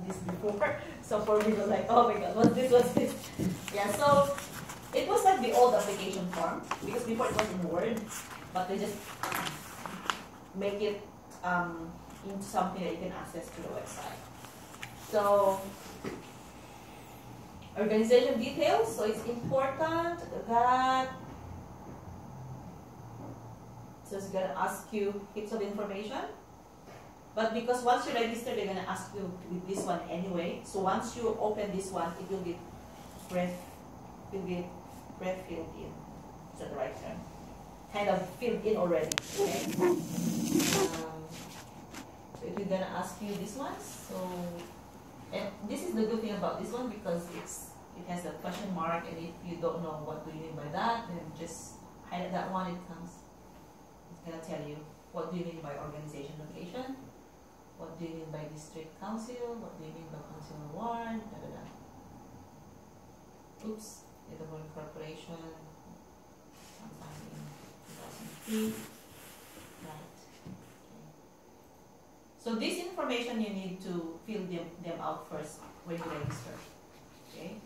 this before. So for me, it was like, oh my god, what's this, what's this? Yeah, so it was like the old application form, because before it was in Word, but they just make it into something that you can access to the website. So, organization details, so it's important that, so it's going to ask you heaps of information, but because once you register, they're going to ask you with this one anyway. So once you open this one, it will be pre-filled in. Is that the right term? Kind of filled in already. Okay. So it will going to ask you this one. So, and this is the good thing about this one, because it has a question mark, and if you don't know what do you mean by that, then just highlight that one. It's going to tell you what do you mean by organization location, what do you mean by district council, what do you mean by council ward, da da da. Oops, date of incorporation, sometime in 2003. Right. Okay. So this information you need to fill them out first when you register. Okay.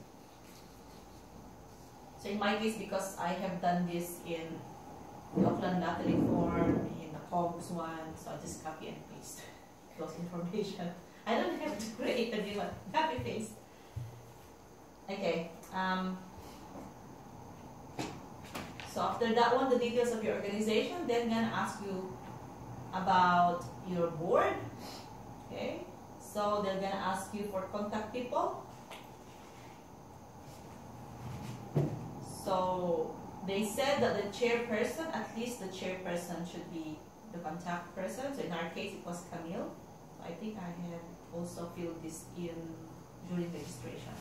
So in my case, because I have done this in the Auckland Natalie form, in the COGS one, so I just copy and paste those information. I don't have to create a new one. Copy paste. Okay. So after that one, the details of your organization, then gonna ask you about your board. Okay. So they're gonna ask you for contact people. So they said that the chairperson, at least the chairperson should be the contact person. So in our case, it was Camille. So I think I have also filled this in during registration.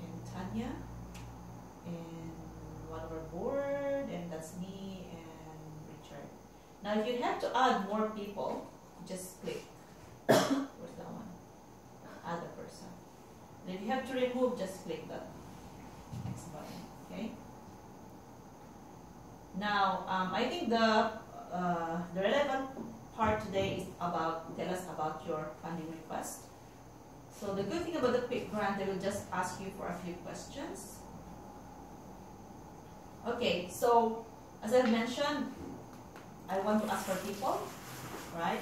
And Tanya, and one of our board, and that's me and Richard. Now, if you have to add more people, just click. Where's that one? Add a person. And if you have to remove, just click that X button. Okay. Now, I think the relevant part today is about, tell us about your funding request. So the good thing about the quick grant, they will just ask you for a few questions. Okay, so as I've mentioned, I want to ask for people, right?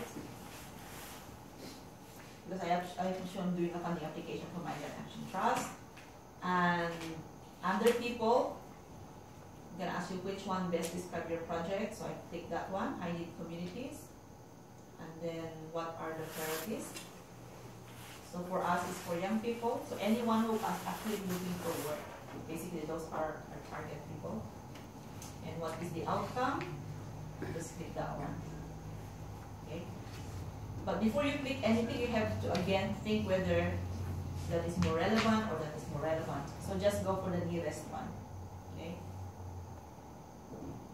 Because I'm doing a funding application for Migrant Action Trust. And under people, I'm going to ask you which one best describe your project. So I click that one, I need communities. And then what are the priorities? So for us, it's for young people. So anyone who is actually looking for work. Basically, those are our target people. And what is the outcome? Just click that one. Okay. But before you click anything, you have to again think whether that is more relevant or that is more relevant. So just go for the nearest one. Okay.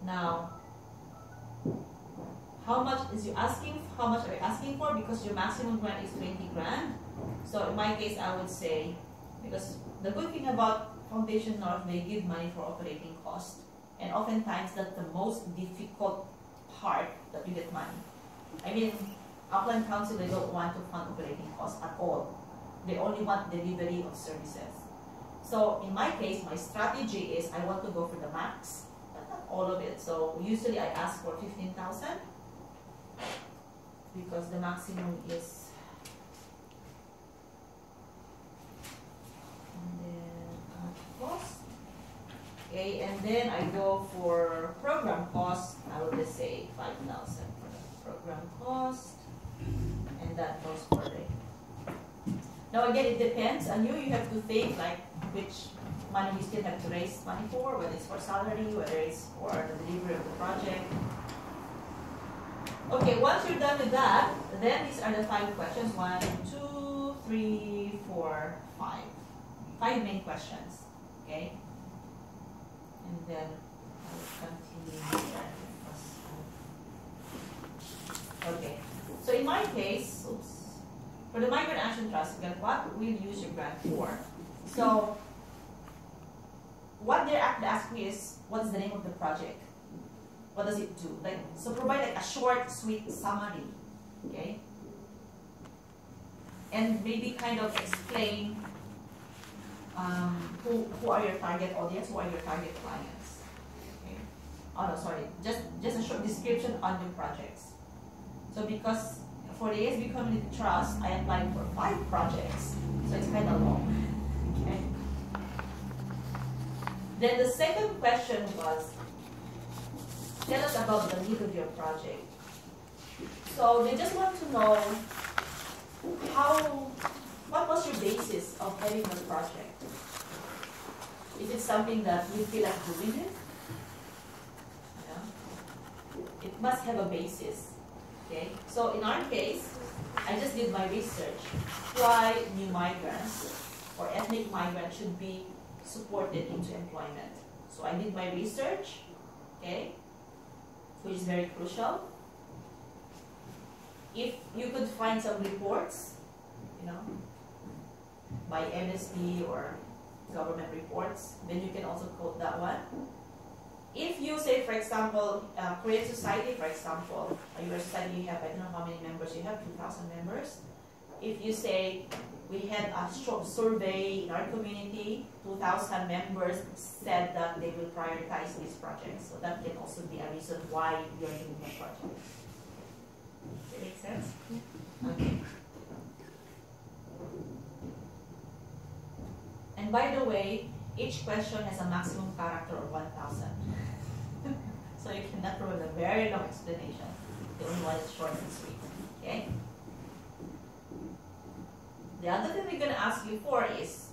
Now, how much is you asking? How much are you asking for? Because your maximum grant is 20 grand. So in my case, I would say, because the good thing about Foundation North, they give money for operating costs. And oftentimes that's the most difficult part that you get money. I mean, Auckland Council, they don't want to fund operating costs at all. They only want delivery of services. So in my case, my strategy is I want to go for the max, but not all of it. So usually I ask for 15,000 because the maximum is, and then cost. Okay, and then I go for program cost. I will just say 5,000 for the program cost, and that goes for the. Now again, it depends on you. You have to think like which money you still have to raise money for, whether it's for salary, whether it's for the delivery of the project. Okay, once you're done with that, then these are the 5 questions. 1, 2, 3, 4, 5. 5 main questions. Okay. And then I will continue with that. Okay. So in my case, for the Migrant Action Trust, what will you use your grant for? So what they're actually asking me is, what's the name of the project? What does it do? Like, so provide like a short, sweet summary. Okay. and maybe kind of explain who are your target audience, who are your target clients. Okay. Oh no, sorry, just a short description on your projects. So because for the ASB Community Trust, I applied for 5 projects, so it's kind of long. Okay. Then the second question was, tell us about the need of your project. So they just want to know what was your basis of having the project? Is it something that you feel like doing it? Yeah. It must have a basis. Okay. So in our case, I just did my research. Why new migrants or ethnic migrants should be supported into employment. So I did my research, okay, which is very crucial. If you could find some reports, by MSP or government reports, then you can also quote that one. If you say, for example, Korean society, for example, your society, you have, I don't know how many members you have, 2,000 members. If you say, we had a short survey in our community, 2,000 members said that they will prioritize this project. So that can also be a reason why you're doing the project. Does that make sense? Okay. And by the way, each question has a maximum character of 1,000. So you cannot provide a very long explanation. The only one is short and sweet. Okay? The other thing they're going to ask you for is,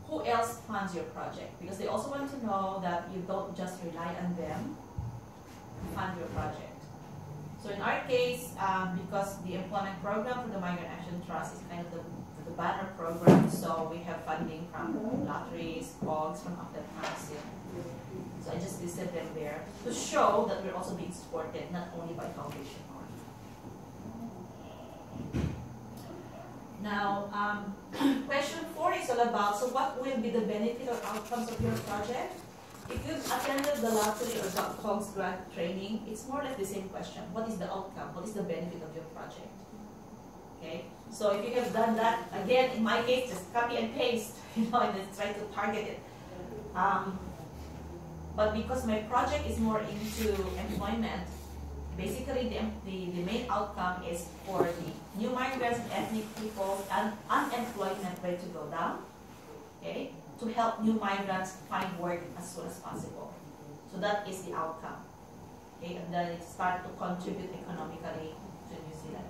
who else funds your project? Because they also want to know that you don't just rely on them to fund your project. So in our case, because the employment program for the Migrant Action Trust is kind of the banner program, so we have funding from lotteries, COGS, from After Council. So I just listed them there to show that we're also being supported, not only by foundation money. Now, question 4 is all about, so what will be the benefit or outcomes of your project? If you've attended the lottery or COGS grant training, it's more or less the same question. What is the outcome? What is the benefit of your project? Okay. So if you have done that, again, in my case, just copy and paste, and then try to target it. But because my project is more into employment, basically the main outcome is for the new migrants and ethnic people and unemployment rate to go down, okay, to help new migrants find work as soon as possible. So that is the outcome, okay, and then it starts to contribute economically to New Zealand.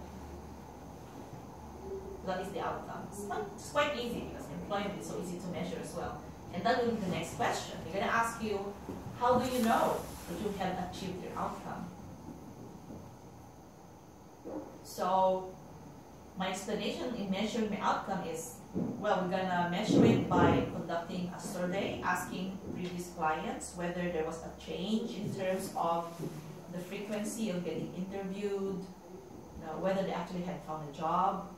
That is the outcome. It's quite easy because employment is so easy to measure as well. And that will be the next question. They're going to ask you, how do you know that you have achieved your outcome? So my explanation in measuring my outcome is, well, we're going to measure it by conducting a survey, asking previous clients whether there was a change in terms of the frequency of getting interviewed, whether they actually had found a job,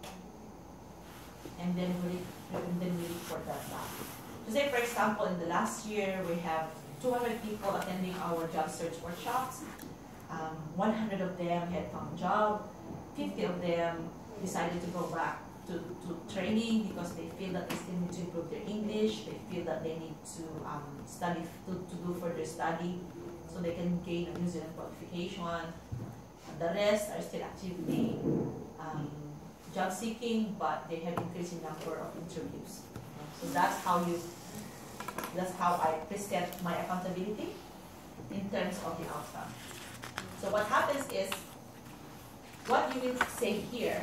and then we report that back. So say, for example, in the last year, we have 200 people attending our job search workshops. 100 of them had found a job. 50 of them decided to go back to training because they feel that they still need to improve their English. They feel that they need to study, to do further study so they can gain a New Zealand qualification. The rest are still actively job seeking, but they have increasing number of interviews. So that's how I present my accountability in terms of the outcome. So what happens is, what you will say here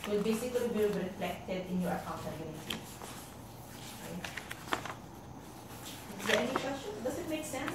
will basically be reflected in your accountability. Okay. Is there any question? Does it make sense?